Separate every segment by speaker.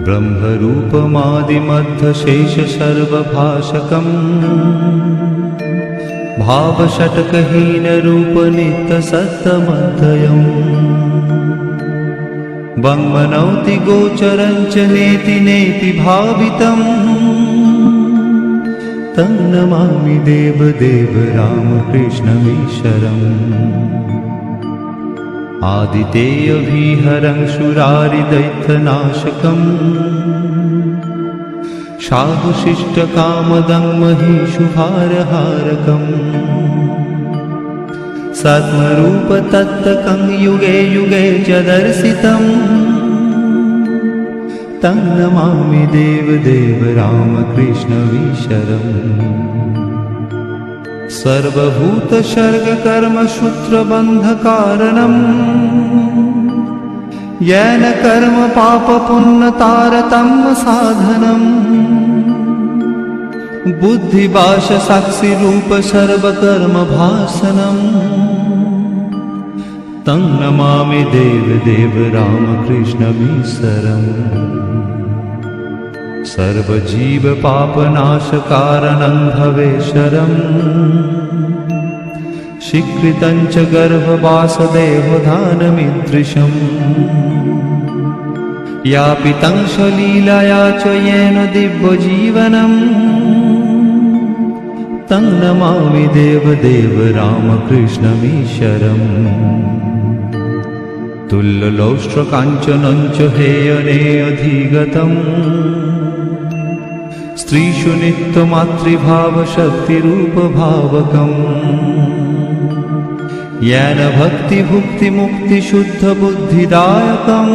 Speaker 1: ब्रह्मरूपमादिमध्यशेषसर्वभाषकम् भावषट्कहीनरूपनित्यसत्तमध्ययम् वङ्मनौति गोचरं च नेति नेति भावितम् तं नमामि देवदेव रामकृष्णमीश्वरम् आदितेयविहरं शूरारिदैत्यनाशकम् शाहुशिष्टकामदं महिषुभारहारकम् सत्मरूपतत्तकं युगे युगे च दर्शितम् तं नमामि देवदेव रामकृष्णमीश्वरम् सर्वभूतसर्गकर्मसूत्रबन्धकारणम् येन कर्म पापपुण्यतारतम्य साधनम् बुद्धिभाषसाक्षिरूप सर्वकर्मभासनम् तं नमामि देवदेव रामकृष्णमीश्वरम् सर्वजीवपापनाशकारणं भवेश्वरम् स्वीकृतं च गर्भवासदेवधानमीदृशम् यापितं स्वलीलया च येन दिव्यजीवनम् तं नमामि देवदेव रामकृष्णमीश्वरम् तुल्यलौष्ट्रकाञ्चनं च हेयनेऽधिगतम् स्त्रीषु नित्यमातृभावशक्तिरूपभावकम् येन भक्तिभुक्तिमुक्तिशुद्धबुद्धिदायकम्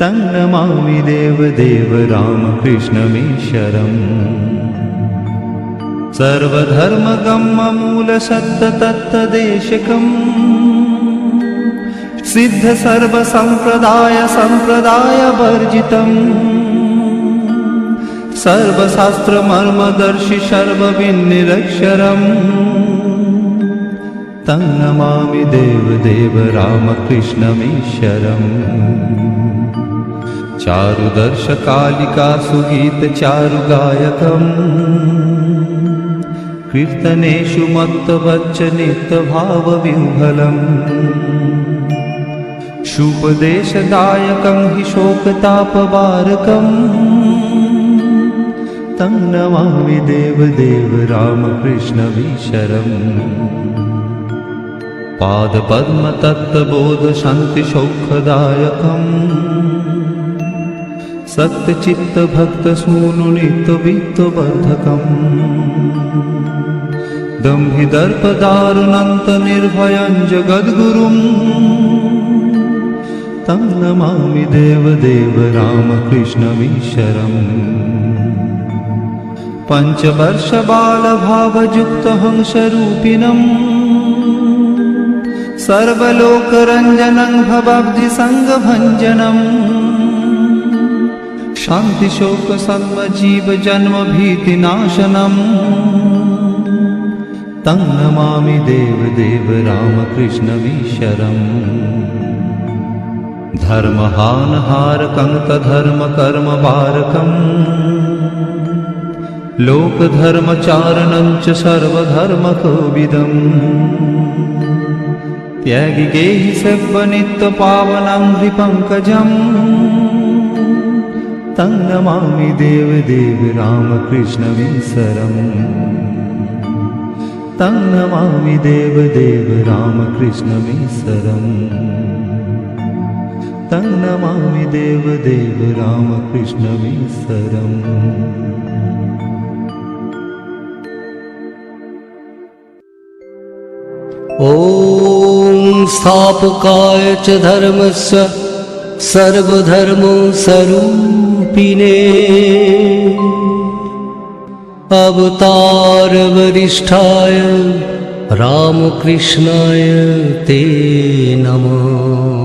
Speaker 1: तं नमामि देवदेव रामकृष्णमीश्वरम् सर्वधर्मगम्यमूलसत्ततत्तदेशकम् सिद्धसर्वसम्प्रदायवर्जितम् सर्वशास्त्रमर्मदर्शि सर्वविन्निरक्षरम् तं नमामि देवदेव रामकृष्णमीश्वरम् चारुदर्शकालिकासुगीतचारुगायकम् कीर्तनेषु मत्तवच्चनित्यभावविह्वलम् शुपदेशदायकं हि शोकतापवारकम् तं नमामि देवदेव रामकृष्णमीश्वरम् पादपद्मतत्त्वबोधशान्तिसौखदायकम् सत्यचित्तभक्तसूनुनित्यवित्तवर्धकम् दम्भिदर्पदारुणन्तनिर्भयं जगद्गुरुम् तं नमामि देवदेव रामकृष्णमीश्वरम् पञ्चवर्षबालभावयुक्तहंसरूपिणम् सर्वलोकरञ्जनं भवाब्धिसङ्गभञ्जनम् शान्तिशोकसन्मजीवजन्मभीतिनाशनम् तं नमामि देवदेव रामकृष्णमीश्वरम् धर्महानहारकं तद्धर्मकर्मवारकम् लोकधर्मचारणं च सर्वधर्मकोविदम् त्यागिगेहि सेव्यनित्यपावनं हृपङ्कजम् तं नमामि देवदेव रामकृष्णमीश्वरम् तं नमामि देवदेव रामकृष्णमीश्वरम् तं नमामि देवदेव रामकृष्णमीश्वरम्।
Speaker 2: ॐ स्थापकाय च धर्मस्य सर्वधर्मस्वरूपिणे अवतारवरिष्ठाय रामकृष्णाय ते नमः।